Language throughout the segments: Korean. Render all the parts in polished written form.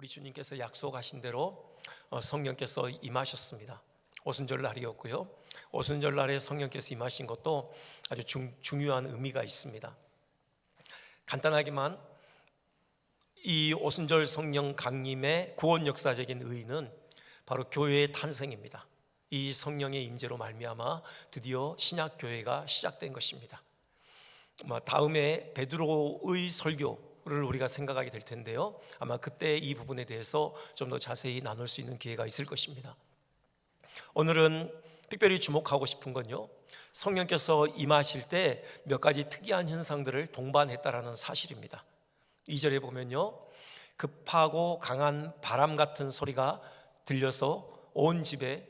우리 주님께서 약속하신 대로 성령께서 임하셨습니다. 오순절 날이었고요. 오순절 날에 성령께서 임하신 것도 아주 중요한 의미가 있습니다. 간단하게만 이 오순절 성령 강림의 구원 역사적인 의의는 바로 교회의 탄생입니다. 이 성령의 임재로 말미암아 드디어 신약 교회가 시작된 것입니다. 다음에 베드로의 설교를 우리가 생각하게 될 텐데요, 아마 그때 이 부분에 대해서 좀 더 자세히 나눌 수 있는 기회가 있을 것입니다. 오늘은 특별히 주목하고 싶은 건요, 성령께서 임하실 때 몇 가지 특이한 현상들을 동반했다라는 사실입니다. 2절에 보면요, 급하고 강한 바람 같은 소리가 들려서 온 집에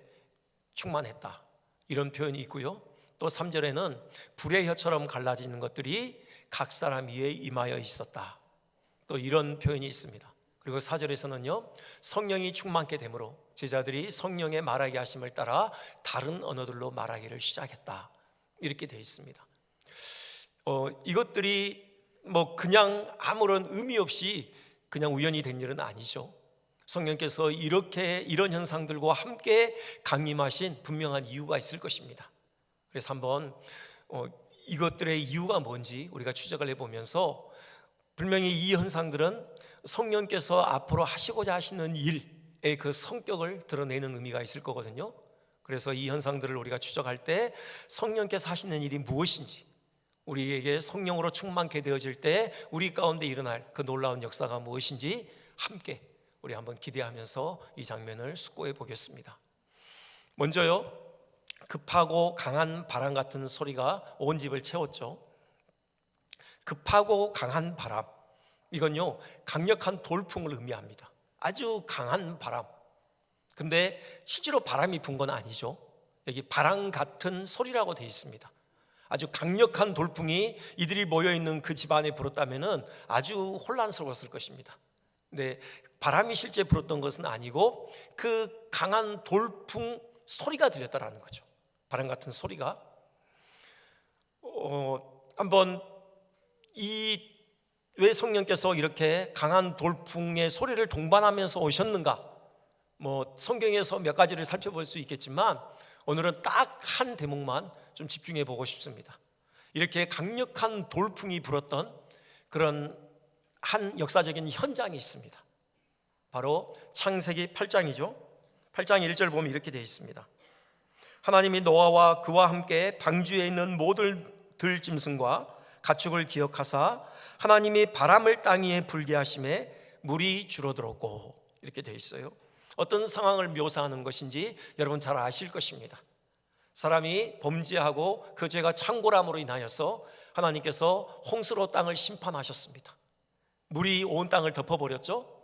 충만했다, 이런 표현이 있고요. 또 3절에는 불의 혀처럼 갈라지는 것들이 각 사람 위에 임하여 있었다, 또 이런 표현이 있습니다. 그리고 4절에서는요, 성령이 충만케 되므로 제자들이 성령의 말하게 하심을 따라 다른 언어들로 말하기를 시작했다, 이렇게 되어 있습니다. 이것들이 그냥 아무런 의미 없이 그냥 우연히 된 일은 아니죠. 성령께서 이런 현상들과 함께 강림하신 분명한 이유가 있을 것입니다. 그래서 한번 이것들의 이유가 뭔지 우리가 추적을 해보면서, 분명히 이 현상들은 성령께서 앞으로 하시고자 하시는 일의 그 성격을 드러내는 의미가 있을 거거든요. 그래서 이 현상들을 우리가 추적할 때 성령께서 하시는 일이 무엇인지, 우리에게 성령으로 충만케 되어질 때 우리 가운데 일어날 그 놀라운 역사가 무엇인지 함께 우리 한번 기대하면서 이 장면을 숙고해 보겠습니다. 먼저요, 급하고 강한 바람 같은 소리가 온 집을 채웠죠. 급하고 강한 바람, 이건요 강력한 돌풍을 의미합니다. 아주 강한 바람. 근데 실제로 바람이 분 건 아니죠. 여기 바람 같은 소리라고 되어 있습니다. 아주 강력한 돌풍이 이들이 모여있는 그 집안에 불었다면 아주 혼란스러웠을 것입니다. 근데 바람이 실제 불었던 것은 아니고 그 강한 돌풍 소리가 들렸다라는 거죠. 바람 같은 소리가. 한번 왜 성령께서 이렇게 강한 돌풍의 소리를 동반하면서 오셨는가, 성경에서 몇 가지를 살펴볼 수 있겠지만 오늘은 딱 한 대목만 좀 집중해 보고 싶습니다. 이렇게 강력한 돌풍이 불었던 그런 한 역사적인 현장이 있습니다. 바로 창세기 8장이죠. 8장 1절 보면 이렇게 되어 있습니다. 하나님이 노아와 그와 함께 방주에 있는 모든 들짐승과 가축을 기억하사 하나님이 바람을 땅 위에 불게 하심에 물이 줄어들었고, 이렇게 되어 있어요. 어떤 상황을 묘사하는 것인지 여러분 잘 아실 것입니다. 사람이 범죄하고 그 죄가 창궐함으로 인하여서 하나님께서 홍수로 땅을 심판하셨습니다. 물이 온 땅을 덮어버렸죠.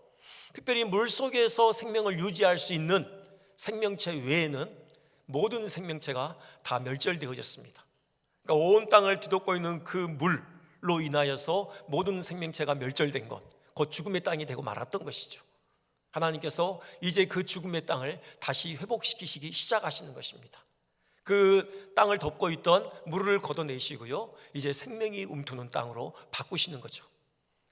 특별히 물 속에서 생명을 유지할 수 있는 생명체 외에는 모든 생명체가 다 멸절되어졌습니다. 그러니까 온 땅을 뒤덮고 있는 그 물로 인하여서 모든 생명체가 멸절된 것, 곧 죽음의 땅이 되고 말았던 것이죠. 하나님께서 이제 그 죽음의 땅을 다시 회복시키시기 시작하시는 것입니다. 그 땅을 덮고 있던 물을 걷어내시고요, 이제 생명이 움트는 땅으로 바꾸시는 거죠.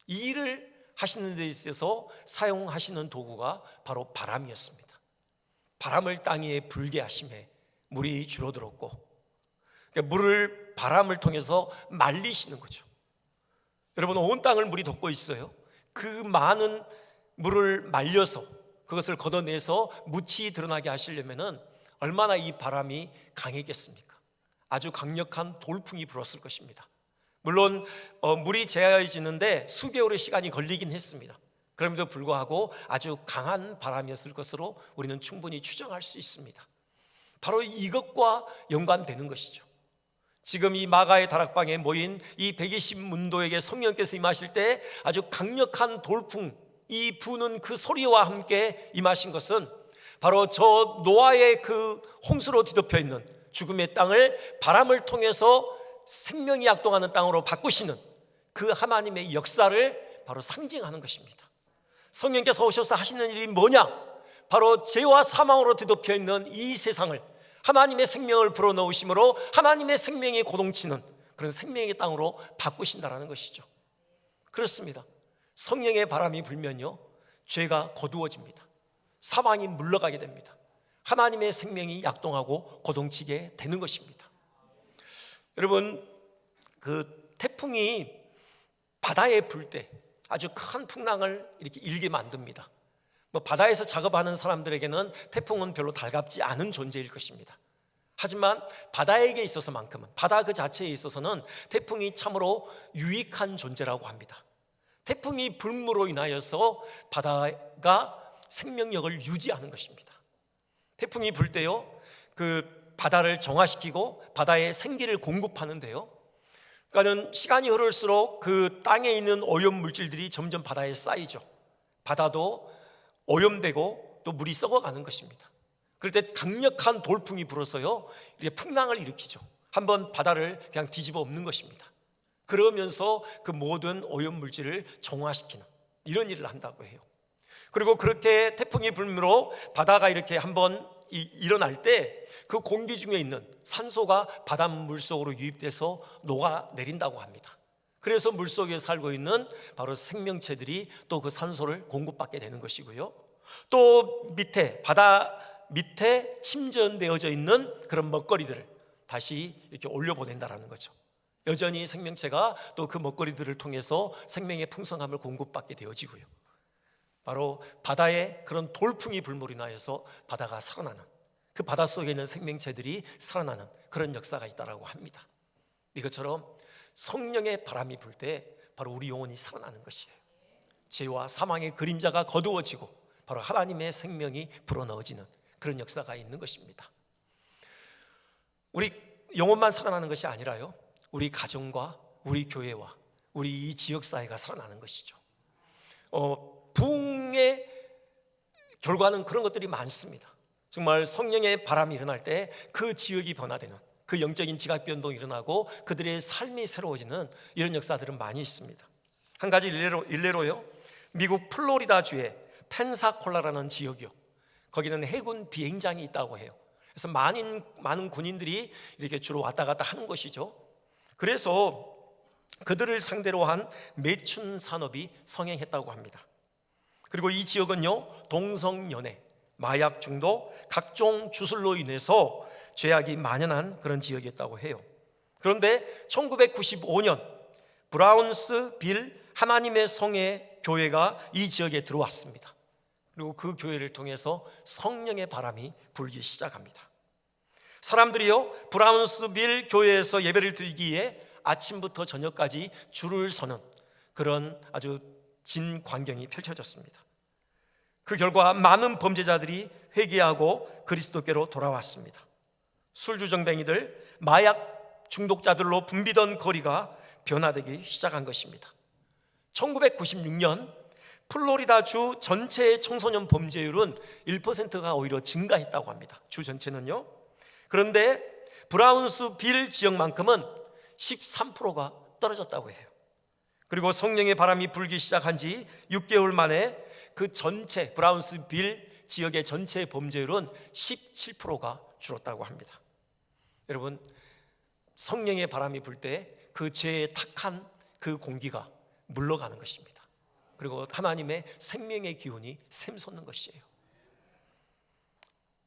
이 일을 하시는 데 있어서 사용하시는 도구가 바로 바람이었습니다. 바람을 땅 위에 불게 하심에 물이 줄어들었고, 그러니까 바람을 통해서 말리시는 거죠. 여러분, 온 땅을 물이 덮고 있어요. 그 많은 물을 말려서 그것을 걷어내서 묻히 드러나게 하시려면은 얼마나 이 바람이 강했겠습니까? 아주 강력한 돌풍이 불었을 것입니다. 물론 물이 제어지는데 수개월의 시간이 걸리긴 했습니다. 그럼에도 불구하고 아주 강한 바람이었을 것으로 우리는 충분히 추정할 수 있습니다. 바로 이것과 연관되는 것이죠. 지금 이 마가의 다락방에 모인 이 120문도에게 성령께서 임하실 때 아주 강력한 돌풍이 부는 그 소리와 함께 임하신 것은 바로 저 노아의 그 홍수로 뒤덮여 있는 죽음의 땅을 바람을 통해서 생명이 약동하는 땅으로 바꾸시는 그 하나님의 역사를 바로 상징하는 것입니다. 성령께서 오셔서 하시는 일이 뭐냐? 바로 죄와 사망으로 뒤덮여 있는 이 세상을 하나님의 생명을 불어넣으심으로 하나님의 생명이 고동치는 그런 생명의 땅으로 바꾸신다라는 것이죠. 그렇습니다. 성령의 바람이 불면요, 죄가 거두어집니다. 사망이 물러가게 됩니다. 하나님의 생명이 약동하고 고동치게 되는 것입니다. 여러분, 그 태풍이 바다에 불 때 아주 큰 풍랑을 이렇게 일게 만듭니다. 바다에서 작업하는 사람들에게는 태풍은 별로 달갑지 않은 존재일 것입니다. 하지만 바다에게 있어서만큼은, 바다 그 자체에 있어서는 태풍이 참으로 유익한 존재라고 합니다. 태풍이 불므로 인하여서 바다가 생명력을 유지하는 것입니다. 태풍이 불 때요, 그 바다를 정화시키고 바다에 생기를 공급하는데요, 그러니까는 시간이 흐를수록 그 땅에 있는 오염 물질들이 점점 바다에 쌓이죠. 바다도 오염되고 또 물이 썩어가는 것입니다. 그럴 때 강력한 돌풍이 불어서요, 이렇게 풍랑을 일으키죠. 한번 바다를 그냥 뒤집어 엎는 것입니다. 그러면서 그 모든 오염 물질을 정화시키는 이런 일을 한다고 해요. 그리고 그렇게 태풍이 불므로 바다가 이렇게 한번 일어날 때 그 공기 중에 있는 산소가 바닷물 속으로 유입돼서 녹아내린다고 합니다. 그래서 물속에 살고 있는 바로 생명체들이 또 그 산소를 공급받게 되는 것이고요, 또 바다 밑에 침전되어져 있는 그런 먹거리들을 다시 이렇게 올려보낸다라는 거죠. 여전히 생명체가 또 그 먹거리들을 통해서 생명의 풍성함을 공급받게 되어지고요, 바로 바다에 그런 돌풍이 불므로 인하여서 바다가 살아나는, 그 바다 속에 있는 생명체들이 살아나는 그런 역사가 있다고 합니다. 이것처럼 성령의 바람이 불 때 바로 우리 영혼이 살아나는 것이에요. 죄와 사망의 그림자가 거두어지고 바로 하나님의 생명이 불어넣어지는 그런 역사가 있는 것입니다. 우리 영혼만 살아나는 것이 아니라요, 우리 가정과 우리 교회와 우리 이 지역사회가 살아나는 것이죠. 부흥의 결과는 그런 것들이 많습니다. 정말 성령의 바람이 일어날 때 그 지역이 변화되는, 그 영적인 지각 변동이 일어나고 그들의 삶이 새로워지는 이런 역사들은 많이 있습니다. 한 가지 일례로요, 미국 플로리다주의 펜사콜라라는 지역이요, 거기는 해군 비행장이 있다고 해요. 그래서 많은 군인들이 이렇게 주로 왔다 갔다 하는 것이죠. 그래서 그들을 상대로 한 매춘 산업이 성행했다고 합니다. 그리고 이 지역은요, 동성연애, 마약 중독, 각종 주술로 인해서 죄악이 만연한 그런 지역이었다고 해요. 그런데 1995년 브라운스빌 하나님의 성의 교회가 이 지역에 들어왔습니다. 그리고 그 교회를 통해서 성령의 바람이 불기 시작합니다. 사람들이요, 브라운스빌 교회에서 예배를 드리기에 아침부터 저녁까지 줄을 서는 그런 아주 진 광경이 펼쳐졌습니다. 그 결과 많은 범죄자들이 회개하고 그리스도께로 돌아왔습니다. 술주정뱅이들, 마약 중독자들로 붐비던 거리가 변화되기 시작한 것입니다. 1996년 플로리다주 전체의 청소년 범죄율은 1%가 오히려 증가했다고 합니다. 주 전체는요. 그런데 브라운스빌 지역만큼은 13%가 떨어졌다고 해요. 그리고 성령의 바람이 불기 시작한 지 6개월 만에 그 전체 브라운스빌 지역의 전체 범죄율은 17%가 줄었다고 합니다. 여러분, 성령의 바람이 불 때 그 죄의 탁한 그 공기가 물러가는 것입니다. 그리고 하나님의 생명의 기운이 샘솟는 것이에요.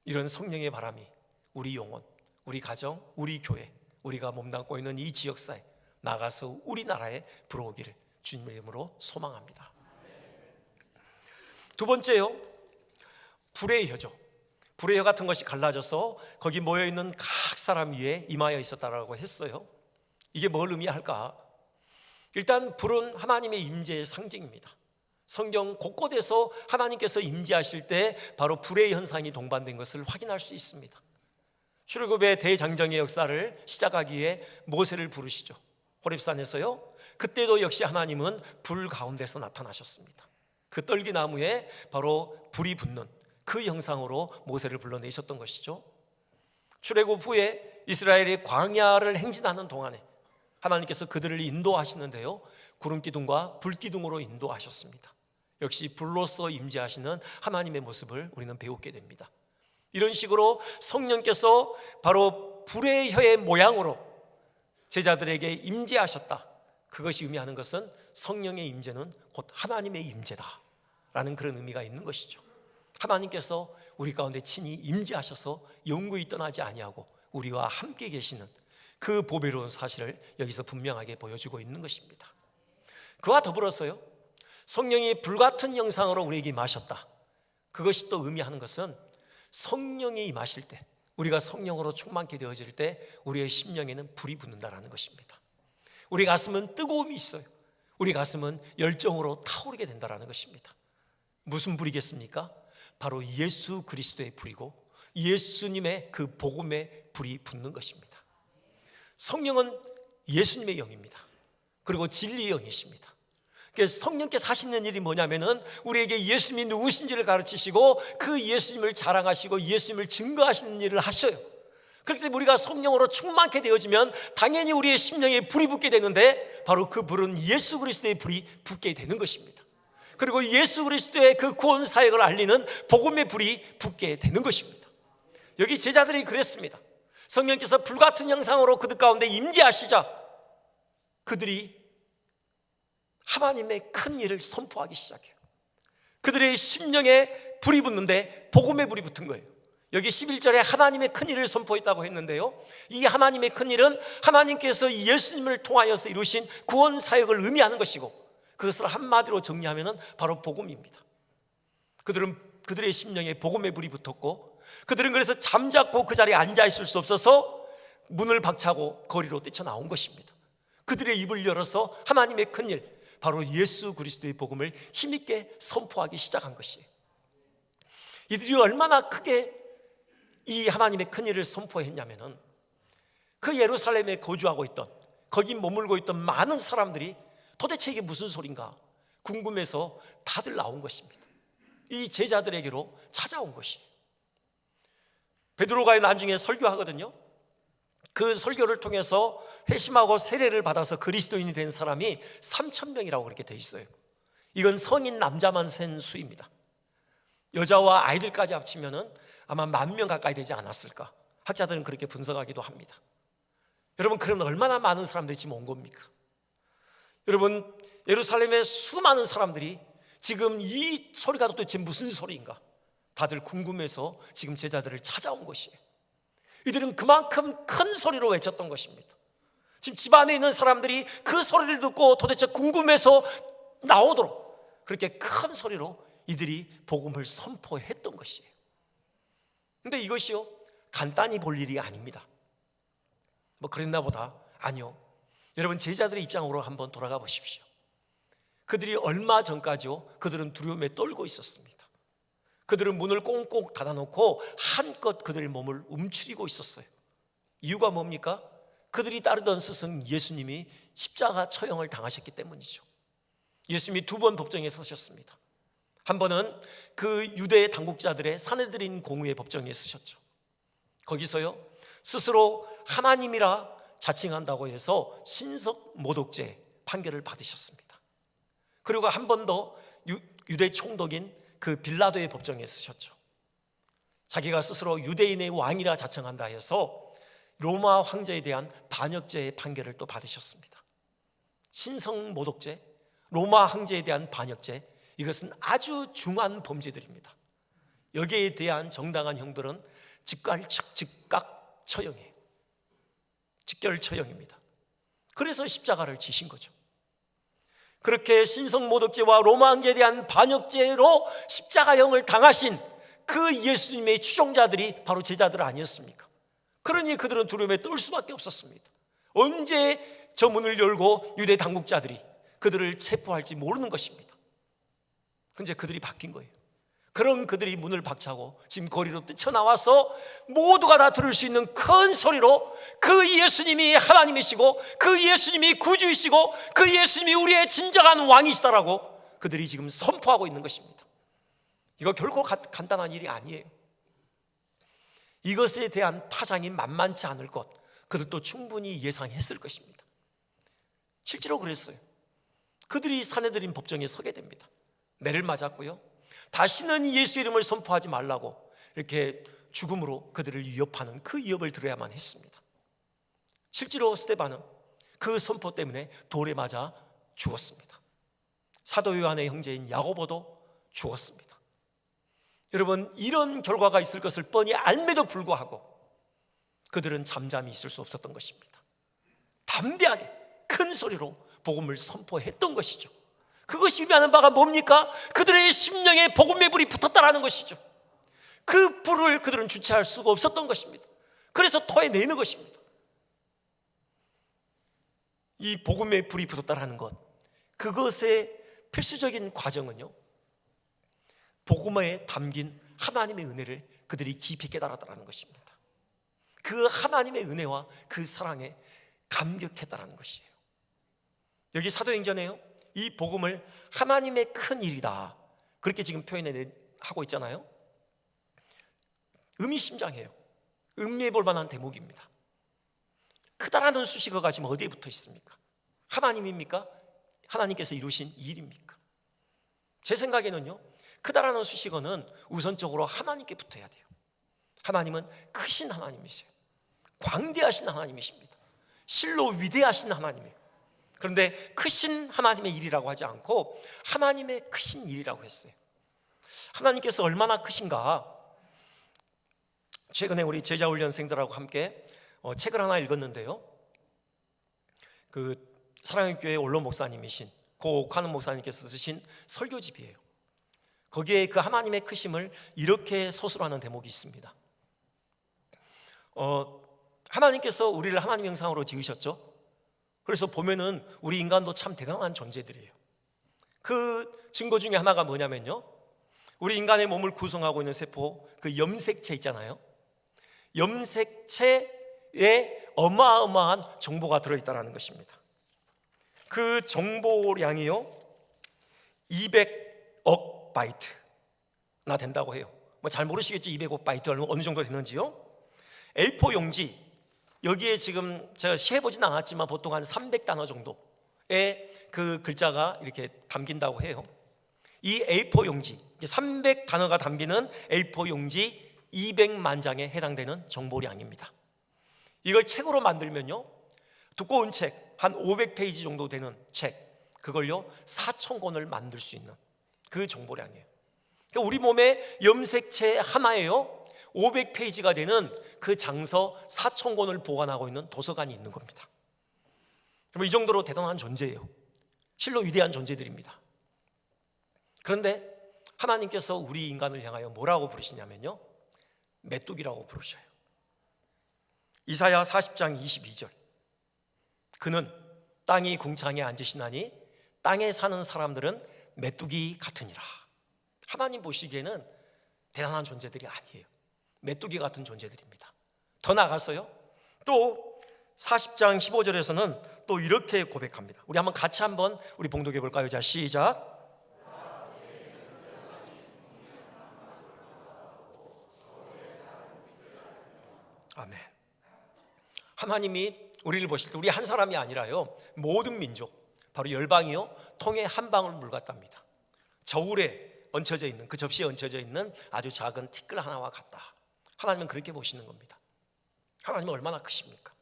이런 성령의 바람이 우리 영혼, 우리 가정, 우리 교회, 우리가 몸담고 있는 이 지역사회, 나가서 우리나라에 불어오기를 주님의 이름으로 소망합니다. 두 번째요, 불의 혀죠. 불의 혀 같은 것이 갈라져서 거기 모여있는 각 사람 위에 임하여 있었다라고 했어요. 이게 뭘 의미할까? 일단 불은 하나님의 임재의 상징입니다. 성경 곳곳에서 하나님께서 임재하실 때 바로 불의 현상이 동반된 것을 확인할 수 있습니다. 출애굽의 대장정의 역사를 시작하기 위해 모세를 부르시죠. 호렙산에서요. 그때도 역시 하나님은 불 가운데서 나타나셨습니다. 그 떨기나무에 바로 불이 붙는 그 형상으로 모세를 불러내셨던 것이죠. 출애굽 후에 이스라엘이 광야를 행진하는 동안에 하나님께서 그들을 인도하시는데요, 구름기둥과 불기둥으로 인도하셨습니다. 역시 불로서 임재하시는 하나님의 모습을 우리는 배우게 됩니다. 이런 식으로 성령께서 바로 불의 혀의 모양으로 제자들에게 임재하셨다. 그것이 의미하는 것은 성령의 임재는 곧 하나님의 임재다 라는 그런 의미가 있는 것이죠. 하나님께서 우리 가운데 친히 임재하셔서 영구히 떠나지 아니하고 우리와 함께 계시는 그 보배로운 사실을 여기서 분명하게 보여주고 있는 것입니다. 그와 더불어서요, 성령이 불같은 형상으로 우리에게 임하셨다. 그것이 또 의미하는 것은 성령이 임하실 때, 우리가 성령으로 충만케 되어질 때 우리의 심령에는 불이 붙는다는 것입니다. 우리 가슴은 뜨거움이 있어요. 우리 가슴은 열정으로 타오르게 된다는 것입니다. 무슨 불이겠습니까? 바로 예수 그리스도의 불이고 예수님의 그 복음의 불이 붙는 것입니다. 성령은 예수님의 영입니다. 그리고 진리의 영이십니다. 성령께서 하시는 일이 뭐냐면은 우리에게 예수님이 누구신지를 가르치시고 그 예수님을 자랑하시고 예수님을 증거하시는 일을 하셔요. 그렇기 때문에 우리가 성령으로 충만케 되어지면 당연히 우리의 심령에 불이 붙게 되는데 바로 그 불은 예수 그리스도의 불이 붙게 되는 것입니다. 그리고 예수 그리스도의 그 구원 사역을 알리는 복음의 불이 붙게 되는 것입니다. 여기 제자들이 그랬습니다. 성령께서 불같은 형상으로 그들 가운데 임재하시자 그들이 하나님의 큰 일을 선포하기 시작해요. 그들의 심령에 불이 붙는데 복음의 불이 붙은 거예요. 여기 11절에 하나님의 큰 일을 선포했다고 했는데요, 이 하나님의 큰 일은 하나님께서 예수님을 통하여서 이루신 구원 사역을 의미하는 것이고 그것을 한마디로 정리하면 바로 복음입니다. 그들의 심령에 복음의 불이 붙었고 그들은 그래서 잠자코 그 자리에 앉아 있을 수 없어서 문을 박차고 거리로 뛰쳐나온 것입니다. 그들의 입을 열어서 하나님의 큰 일, 바로 예수 그리스도의 복음을 힘있게 선포하기 시작한 것이에요. 이들이 얼마나 크게 이 하나님의 큰 일을 선포했냐면은 그 예루살렘에 거주하고 있던, 거기 머물고 있던 많은 사람들이 도대체 이게 무슨 소린가 궁금해서 다들 나온 것입니다. 이 제자들에게로 찾아온 것이에요. 베드로가 나중에 설교하거든요. 그 설교를 통해서 회심하고 세례를 받아서 그리스도인이 된 사람이 3,000명이라고 그렇게 돼 있어요. 이건 성인 남자만 센 수입니다. 여자와 아이들까지 합치면은 아마 10,000명 가까이 되지 않았을까. 학자들은 그렇게 분석하기도 합니다. 여러분, 그럼 얼마나 많은 사람들이 지금 온 겁니까? 여러분, 예루살렘의 수많은 사람들이 지금 이 소리가 도대체 무슨 소리인가 다들 궁금해서 지금 제자들을 찾아온 것이에요. 이들은 그만큼 큰 소리로 외쳤던 것입니다. 지금 집안에 있는 사람들이 그 소리를 듣고 도대체 궁금해서 나오도록 그렇게 큰 소리로 이들이 복음을 선포했던 것이에요. 근데 이것이요, 간단히 볼 일이 아닙니다. 뭐 그랬나 보다. 아니요. 여러분, 제자들의 입장으로 한번 돌아가 보십시오. 그들이 얼마 전까지요, 그들은 두려움에 떨고 있었습니다. 그들은 문을 꽁꽁 닫아놓고 한껏 그들의 몸을 움츠리고 있었어요. 이유가 뭡니까? 그들이 따르던 스승 예수님이 십자가 처형을 당하셨기 때문이죠. 예수님이 2번 법정에 서셨습니다. 한 번은 그 유대 당국자들의 사내들인 공의의 법정에 서셨죠. 거기서요, 스스로 하나님이라 자칭한다고 해서 신석 모독죄 판결을 받으셨습니다. 그리고 한 번 더 유대 총독인 그 빌라도의 법정에 서셨죠. 자기가 스스로 유대인의 왕이라 자칭한다 해서 로마 황제에 대한 반역죄의 판결을 또 받으셨습니다. 신성 모독죄, 로마 황제에 대한 반역죄, 이것은 아주 중한 범죄들입니다. 여기에 대한 정당한 형벌은 즉각 처형이에요. 직결 처형입니다. 그래서 십자가를 지신 거죠. 그렇게 신성 모독죄와 로마 황제에 대한 반역죄로 십자가형을 당하신 그 예수님의 추종자들이 바로 제자들 아니었습니까? 그러니 그들은 두려움에 떨 수밖에 없었습니다. 언제 저 문을 열고 유대 당국자들이 그들을 체포할지 모르는 것입니다. 근데 그들이 바뀐 거예요. 그런 그들이 문을 박차고 지금 거리로 뛰쳐나와서 모두가 다 들을 수 있는 큰 소리로 그 예수님이 하나님이시고 그 예수님이 구주이시고 그 예수님이 우리의 진정한 왕이시다라고 그들이 지금 선포하고 있는 것입니다. 이거 결코 간단한 일이 아니에요. 이것에 대한 파장이 만만치 않을 것, 그들도 충분히 예상했을 것입니다. 실제로 그랬어요. 그들이 사내들인 법정에 서게 됩니다. 매를 맞았고요, 다시는 예수 이름을 선포하지 말라고 이렇게 죽음으로 그들을 위협하는 그 위협을 들어야만 했습니다. 실제로 스데반은 그 선포 때문에 돌에 맞아 죽었습니다. 사도 요한의 형제인 야고보도 죽었습니다. 여러분, 이런 결과가 있을 것을 뻔히 알매도 불구하고 그들은 잠잠히 있을 수 없었던 것입니다. 담대하게 큰 소리로 복음을 선포했던 것이죠. 그것이 의미하는 바가 뭡니까? 그들의 심령에 복음의 불이 붙었다라는 것이죠. 그 불을 그들은 주체할 수가 없었던 것입니다. 그래서 토해내는 것입니다. 이 복음의 불이 붙었다라는 것, 그것의 필수적인 과정은요, 복음에 담긴 하나님의 은혜를 그들이 깊이 깨달았다는 것입니다. 그 하나님의 은혜와 그 사랑에 감격했다는 것이에요. 여기 사도행전에요, 이 복음을 하나님의 큰 일이다 그렇게 지금 표현하고 있잖아요. 의미심장해요. 음미해 볼 만한 대목입니다. 크다라는 수식어가 지금 어디에 붙어 있습니까? 하나님입니까? 하나님께서 이루신 일입니까? 제 생각에는요, 크다라는 수식어는 우선적으로 하나님께 붙어야 돼요. 하나님은 크신 하나님이세요. 광대하신 하나님이십니다. 실로 위대하신 하나님이에요. 그런데 크신 하나님의 일이라고 하지 않고 하나님의 크신 일이라고 했어요. 하나님께서 얼마나 크신가, 최근에 우리 제자훈련생들하고 함께 책을 하나 읽었는데요, 그 사랑의 교회 원로 목사님이신 고옥하는 목사님께서 쓰신 설교집이에요. 거기에 그 하나님의 크심을 이렇게 서술하는 대목이 있습니다. 하나님께서 우리를 하나님의 형상으로 지으셨죠. 그래서 보면은 우리 인간도 참 대단한 존재들이에요. 그 증거 중에 하나가 뭐냐면요, 우리 인간의 몸을 구성하고 있는 세포, 그 염색체 있잖아요. 염색체에 어마어마한 정보가 들어있다는 것입니다. 그 정보량이요 200억 바이트나 된다고 해요. 뭐 잘 모르시겠죠, 200억 바이트 어느 정도 되는지요. A4 용지, 여기에 지금 제가 시해보진 않았지만 보통 한 300단어 정도의 그 글자가 이렇게 담긴다고 해요. 이 A4 용지, 300단어가 담기는 A4 용지 200만 장에 해당되는 정보량입니다. 이걸 책으로 만들면요, 두꺼운 책 한 500페이지 정도 되는 책, 그걸요 4,000권을 만들 수 있는 그 정보량이에요. 그러니까 우리 몸의 염색체 하나에요 500페이지가 되는 그 장서 4,000권을 보관하고 있는 도서관이 있는 겁니다. 이 정도로 대단한 존재예요. 실로 위대한 존재들입니다. 그런데 하나님께서 우리 인간을 향하여 뭐라고 부르시냐면요, 메뚜기라고 부르셔요. 이사야 40장 22절, 그는 땅이 궁창에 앉으시나니 땅에 사는 사람들은 메뚜기 같으니라. 하나님 보시기에는 대단한 존재들이 아니에요. 메뚜기 같은 존재들입니다. 더 나아가서요, 또 40장 15절에서는 또 이렇게 고백합니다. 우리 한번 같이 한번 우리 봉독해 볼까요? 자, 시작. 아멘. 하나님이 우리를 보실 때 우리 한 사람이 아니라요, 모든 민족, 바로 열방이요 통에 한 방울 물 같답니다. 저울에 얹혀져 있는, 그 접시에 얹혀져 있는 아주 작은 티끌 하나와 같다. 하나님은 그렇게 보시는 겁니다. 하나님은 얼마나 크십니까?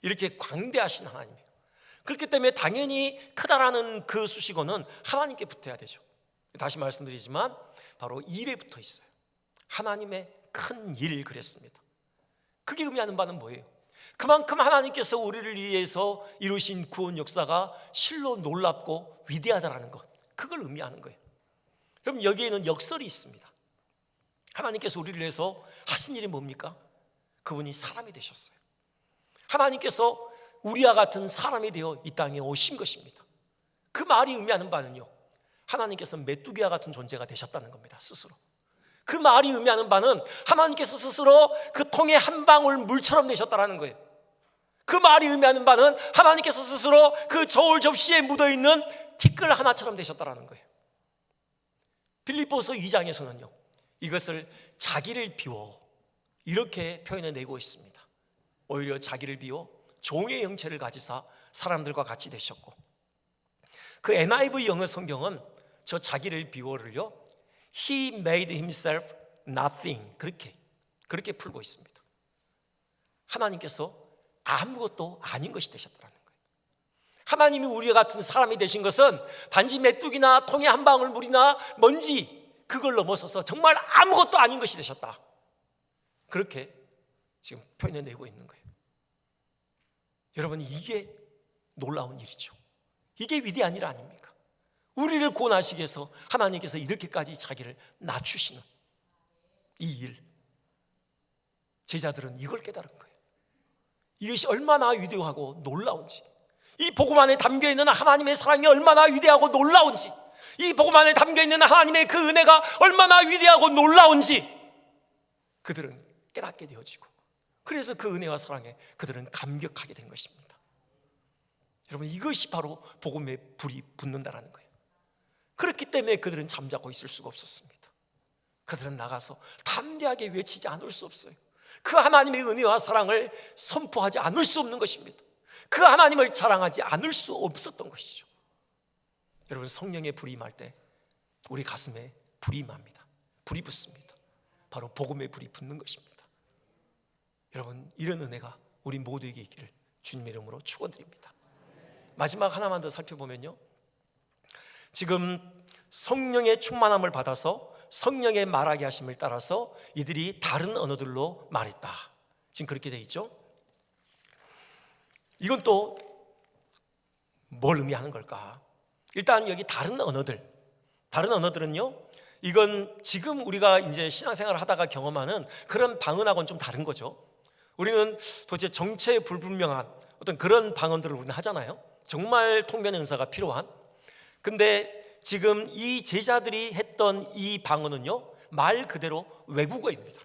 이렇게 광대하신 하나님이에요. 그렇기 때문에 당연히 크다라는 그 수식어는 하나님께 붙어야 되죠. 다시 말씀드리지만 바로 일에 붙어 있어요. 하나님의 큰 일, 그랬습니다. 그게 의미하는 바는 뭐예요? 그만큼 하나님께서 우리를 위해서 이루신 구원 역사가 실로 놀랍고 위대하다라는 것, 그걸 의미하는 거예요. 그럼 여기에는 역설이 있습니다. 하나님께서 우리를 위해서 하신 일이 뭡니까? 그분이 사람이 되셨어요. 하나님께서 우리와 같은 사람이 되어 이 땅에 오신 것입니다. 그 말이 의미하는 바는요, 하나님께서 메뚜기와 같은 존재가 되셨다는 겁니다. 스스로. 그 말이 의미하는 바는 하나님께서 스스로 그 통에 한 방울 물처럼 되셨다는 거예요. 그 말이 의미하는 바는 하나님께서 스스로 그 저울 접시에 묻어있는 티끌 하나처럼 되셨다는 거예요. 빌립보서 2장에서는요 이것을 자기를 비워 이렇게 표현해내고 있습니다. 오히려 자기를 비워 종의 형체를 가지사 사람들과 같이 되셨고, 그 NIV 영어 성경은 저 자기를 비워를요 He made himself nothing, 그렇게 풀고 있습니다. 하나님께서 아무것도 아닌 것이 되셨다는 거예요. 하나님이 우리 같은 사람이 되신 것은 단지 메뚜기나 통에 한 방울 물이나 먼지, 그걸 넘어서서 정말 아무것도 아닌 것이 되셨다. 그렇게 지금 표현해내고 있는 거예요. 여러분, 이게 놀라운 일이죠. 이게 위대한 일 아닙니까? 우리를 구원하시기 위해서 하나님께서 이렇게까지 자기를 낮추시는 이 일, 제자들은 이걸 깨달은 거예요. 이것이 얼마나 위대하고 놀라운지, 이 복음 안에 담겨있는 하나님의 사랑이 얼마나 위대하고 놀라운지, 이 복음 안에 담겨있는 하나님의 그 은혜가 얼마나 위대하고 놀라운지 그들은 깨닫게 되어지고, 그래서 그 은혜와 사랑에 그들은 감격하게 된 것입니다. 여러분, 이것이 바로 복음의 불이 붙는다는 거예요. 그렇기 때문에 그들은 잠자고 있을 수가 없었습니다. 그들은 나가서 담대하게 외치지 않을 수 없어요. 그 하나님의 은혜와 사랑을 선포하지 않을 수 없는 것입니다. 그 하나님을 자랑하지 않을 수 없었던 것이죠. 여러분, 성령의 불이 임할 때 우리 가슴에 불이 임합니다. 불이 붙습니다. 바로 복음의 불이 붙는 것입니다. 여러분, 이런 은혜가 우리 모두에게 있기를 주님의 이름으로 축원드립니다. 마지막 하나만 더 살펴보면요, 지금 성령의 충만함을 받아서 성령의 말하게 하심을 따라서 이들이 다른 언어들로 말했다. 지금 그렇게 돼 있죠. 이건 또 뭘 의미하는 걸까? 일단 여기 다른 언어들은요, 이건 지금 우리가 이제 신앙생활을 하다가 경험하는 그런 방언하고는 좀 다른 거죠. 우리는 도대체 정체불분명한 어떤 그런 방언들을 우리는 하잖아요. 정말 통변의 은사가 필요한. 근데 지금 이 제자들이 했던 이 방언은요, 말 그대로 외국어입니다.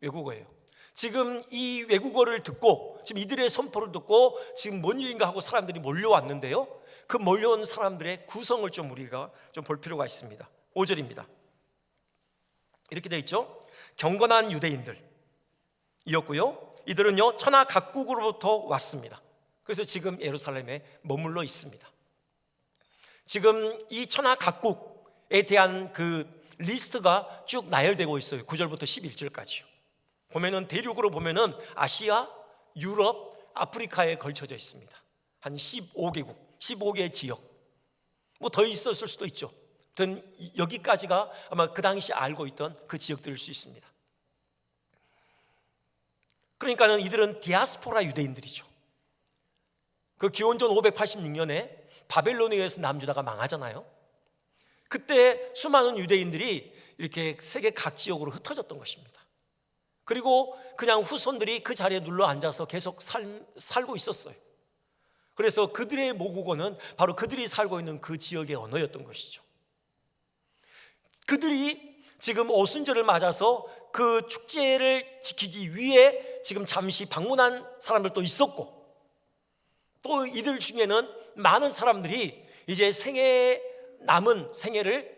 외국어예요. 지금 이 외국어를 듣고, 지금 이들의 선포를 듣고 지금 뭔 일인가 하고 사람들이 몰려왔는데요, 그 몰려온 사람들의 구성을 좀 우리가 좀 볼 필요가 있습니다. 5절입니다. 이렇게 되어 있죠. 경건한 유대인들이었고요, 이들은요 천하 각국으로부터 왔습니다. 그래서 지금 예루살렘에 머물러 있습니다. 지금 이 천하 각국에 대한 그 리스트가 쭉 나열되고 있어요. 9절부터 11절까지요. 보면은 대륙으로 보면은 아시아, 유럽, 아프리카에 걸쳐져 있습니다. 한 15개국, 15개 지역. 뭐 더 있었을 수도 있죠. 여기까지가 아마 그 당시 알고 있던 그 지역들일 수 있습니다. 그러니까는 이들은 디아스포라 유대인들이죠. 그 기원전 586년에 바벨론에 의해서 남유다가 망하잖아요. 그때 수많은 유대인들이 이렇게 세계 각 지역으로 흩어졌던 것입니다. 그리고 그냥 후손들이 그 자리에 눌러 앉아서 계속 살고 있었어요. 그래서 그들의 모국어는 바로 그들이 살고 있는 그 지역의 언어였던 것이죠. 그들이 지금 오순절을 맞아서 그 축제를 지키기 위해 지금 잠시 방문한 사람들도 있었고, 또 이들 중에는 많은 사람들이 이제 남은 생애를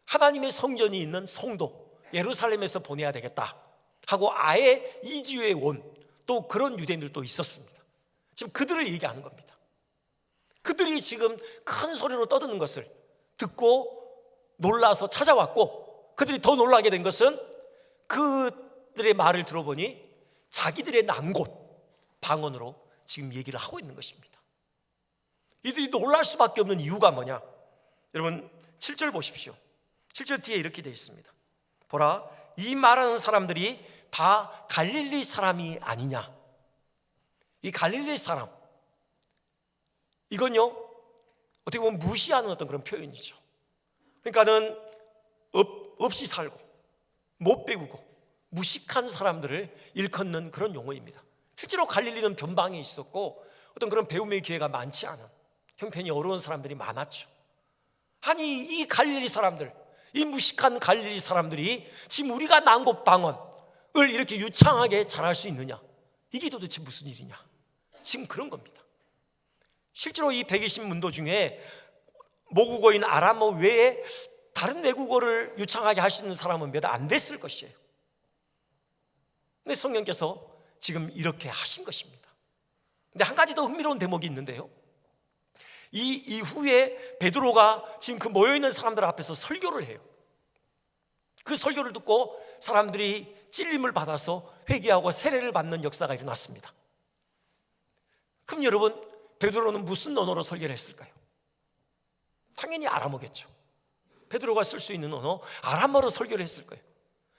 하나님의 성전이 있는 성도 예루살렘에서 보내야 되겠다 하고 아예 이주해 온 또 그런 유대인들도 있었습니다. 지금 그들을 얘기하는 겁니다. 그들이 지금 큰 소리로 떠드는 것을 듣고 놀라서 찾아왔고, 그들이 더 놀라게 된 것은 그들의 말을 들어보니 자기들의 난 곳 방언으로 지금 얘기를 하고 있는 것입니다. 이들이 놀랄 수밖에 없는 이유가 뭐냐? 여러분 7절 보십시오. 7절 뒤에 이렇게 되어 있습니다. 보라, 이 말하는 사람들이 다 갈릴리 사람이 아니냐? 이 갈릴리 사람, 이건요 어떻게 보면 무시하는 어떤 그런 표현이죠. 그러니까는 없이 살고 못 배우고 무식한 사람들을 일컫는 그런 용어입니다. 실제로 갈릴리는 변방에 있었고 어떤 그런 배움의 기회가 많지 않은 형편이 어려운 사람들이 많았죠. 아니, 이 갈릴리 사람들, 이 무식한 갈릴리 사람들이 지금 우리가 난 곳 방언을 이렇게 유창하게 잘할 수 있느냐? 이게 도대체 무슨 일이냐? 지금 그런 겁니다. 실제로 이 120문도 중에 모국어인 아람어 외에 다른 외국어를 유창하게 할 수 있는 사람은 몇 안 됐을 것이에요. 근데 성령께서 지금 이렇게 하신 것입니다. 근데 한 가지 더 흥미로운 대목이 있는데요, 이 이후에 베드로가 지금 그 모여있는 사람들 앞에서 설교를 해요. 그 설교를 듣고 사람들이 찔림을 받아서 회개하고 세례를 받는 역사가 일어났습니다. 그럼 여러분, 베드로는 무슨 언어로 설교를 했을까요? 당연히 아람어겠죠. 베드로가 쓸 수 있는 언어 아람어로 설교를 했을 거예요.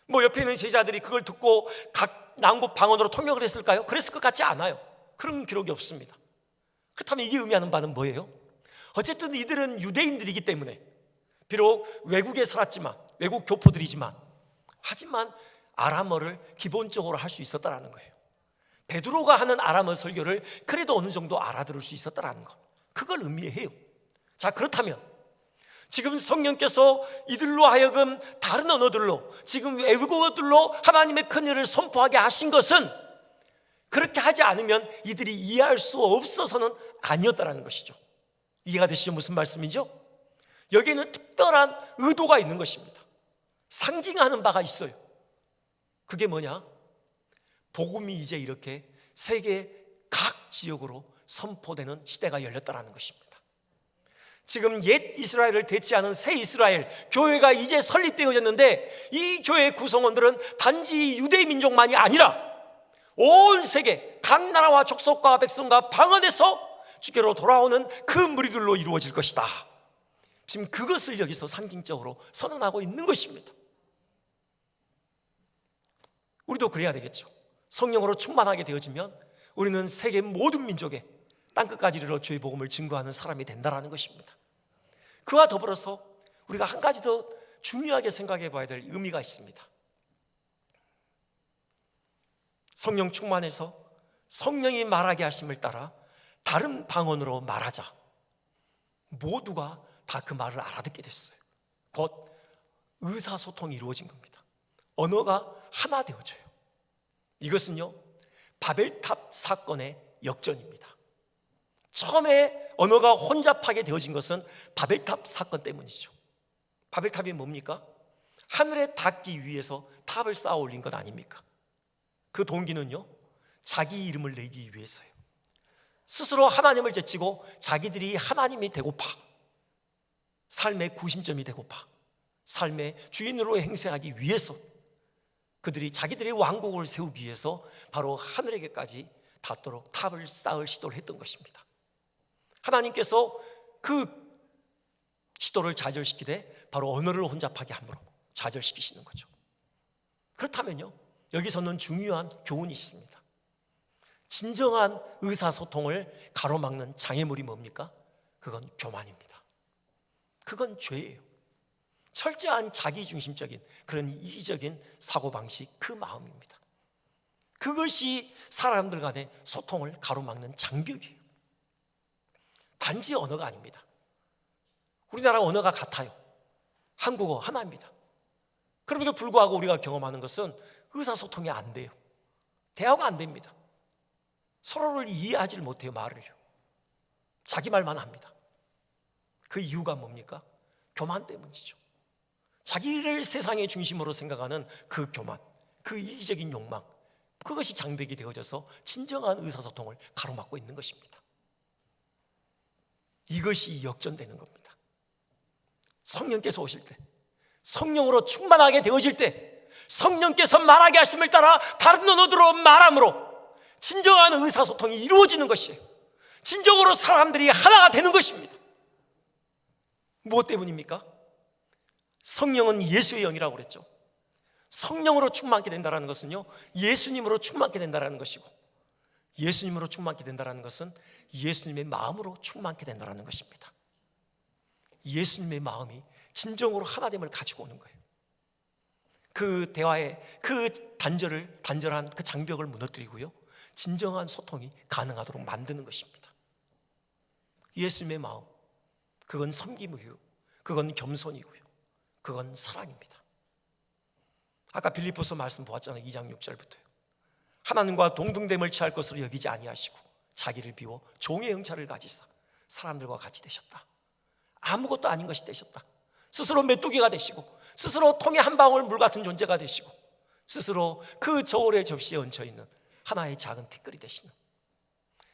뭐 옆에 있는 제자들이 그걸 듣고 각 난국 방언으로 통역을 했을까요? 그랬을 것 같지 않아요. 그런 기록이 없습니다. 그렇다면 이게 의미하는 바는 뭐예요? 어쨌든 이들은 유대인들이기 때문에 비록 외국에 살았지만, 외국 교포들이지만, 하지만 아람어를 기본적으로 할 수 있었다라는 거예요. 베드로가 하는 아람어 설교를 그래도 어느 정도 알아들을 수 있었다라는 거, 그걸 의미해요. 자, 그렇다면 지금 성령께서 이들로 하여금 다른 언어들로, 지금 외국어들로 하나님의 큰 일을 선포하게 하신 것은 그렇게 하지 않으면 이들이 이해할 수 없어서는 아니었다라는 것이죠. 이해가 되시죠? 무슨 말씀이죠? 여기에는 특별한 의도가 있는 것입니다. 상징하는 바가 있어요. 그게 뭐냐? 복음이 이제 이렇게 세계 각 지역으로 선포되는 시대가 열렸다는 것입니다. 지금 옛 이스라엘을 대체하는 새 이스라엘 교회가 이제 설립되어졌는데, 이 교회의 구성원들은 단지 유대 민족만이 아니라 온 세계 각 나라와 족속과 백성과 방언에서 주께로 돌아오는 그 무리들로 이루어질 것이다. 지금 그것을 여기서 상징적으로 선언하고 있는 것입니다. 우리도 그래야 되겠죠. 성령으로 충만하게 되어지면 우리는 세계 모든 민족에 땅끝까지 이르러 주의 복음을 증거하는 사람이 된다는 것입니다. 그와 더불어서 우리가 한 가지 더 중요하게 생각해 봐야 될 의미가 있습니다. 성령 충만해서 성령이 말하게 하심을 따라 다른 방언으로 말하자, 모두가 다 그 말을 알아듣게 됐어요. 곧 의사소통이 이루어진 겁니다. 언어가 하나 되어져요. 이것은요, 바벨탑 사건의 역전입니다. 처음에 언어가 혼잡하게 되어진 것은 바벨탑 사건 때문이죠. 바벨탑이 뭡니까? 하늘에 닿기 위해서 탑을 쌓아 올린 것 아닙니까? 그 동기는요, 자기 이름을 내기 위해서예요. 스스로 하나님을 제치고 자기들이 하나님이 되고파, 삶의 구심점이 되고파, 삶의 주인으로 행세하기 위해서 그들이 자기들의 왕국을 세우기 위해서 바로 하늘에게까지 닿도록 탑을 쌓을 시도를 했던 것입니다. 하나님께서 그 시도를 좌절시키되 바로 언어를 혼잡하게 함으로 좌절시키시는 거죠. 그렇다면요, 여기서는 중요한 교훈이 있습니다. 진정한 의사소통을 가로막는 장애물이 뭡니까? 그건 교만입니다. 그건 죄예요. 철저한 자기중심적인 그런 이기적인 사고방식, 그 마음입니다. 그것이 사람들 간의 소통을 가로막는 장벽이에요. 단지 언어가 아닙니다. 우리나라 언어가 같아요. 한국어 하나입니다. 그럼에도 불구하고 우리가 경험하는 것은 의사소통이 안 돼요. 대화가 안 됩니다. 서로를 이해하지 못해요. 말을요. 자기 말만 합니다. 그 이유가 뭡니까? 교만 때문이죠. 자기를 세상의 중심으로 생각하는 그 교만, 그 이기적인 욕망, 그것이 장벽이 되어져서 진정한 의사소통을 가로막고 있는 것입니다. 이것이 역전되는 겁니다. 성령께서 오실 때, 성령으로 충만하게 되어질 때, 성령께서 말하게 하심을 따라 다른 언어로 말함으로 진정한 의사소통이 이루어지는 것이에요. 진정으로 사람들이 하나가 되는 것입니다. 무엇 때문입니까? 성령은 예수의 영이라고 그랬죠. 성령으로 충만하게 된다는 것은요, 예수님으로 충만하게 된다는 것이고, 예수님으로 충만하게 된다는 것은 예수님의 마음으로 충만하게 된다는 것입니다. 예수님의 마음이 진정으로 하나됨을 가지고 오는 거예요. 그 대화의 그 단절한 그 장벽을 무너뜨리고요, 진정한 소통이 가능하도록 만드는 것입니다. 예수님의 마음, 그건 섬김이고요, 그건 겸손이고요, 그건 사랑입니다. 아까 빌립보서 말씀 보았잖아요. 2장 6절부터요. 하나님과 동등됨을 취할 것으로 여기지 아니하시고 자기를 비워 종의 형체를 가지사 사람들과 같이 되셨다. 아무것도 아닌 것이 되셨다. 스스로 메뚜기가 되시고, 스스로 통에 한 방울 물 같은 존재가 되시고, 스스로 그 저울의 접시에 얹혀있는 하나의 작은 티끌이 되시는,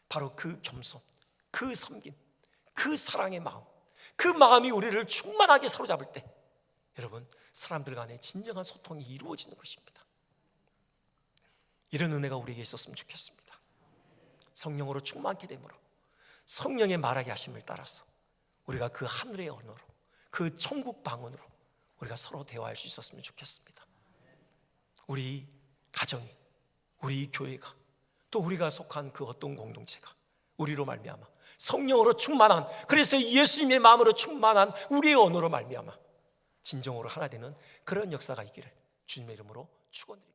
바로 그 겸손, 그 섬김, 그 사랑의 마음, 그 마음이 우리를 충만하게 사로잡을 때, 여러분, 사람들 간에 진정한 소통이 이루어지는 것입니다. 이런 은혜가 우리에게 있었으면 좋겠습니다. 성령으로 충만케 되므로 성령의 말하게 하심을 따라서 우리가 그 하늘의 언어로, 그 천국 방언으로 우리가 서로 대화할 수 있었으면 좋겠습니다. 우리 가정이, 우리 교회가, 또 우리가 속한 그 어떤 공동체가 우리로 말미암아 성령으로 충만한, 그래서 예수님의 마음으로 충만한 우리의 언어로 말미암아 진정으로 하나 되는 그런 역사가 있기를 주님의 이름으로 축원드립니다.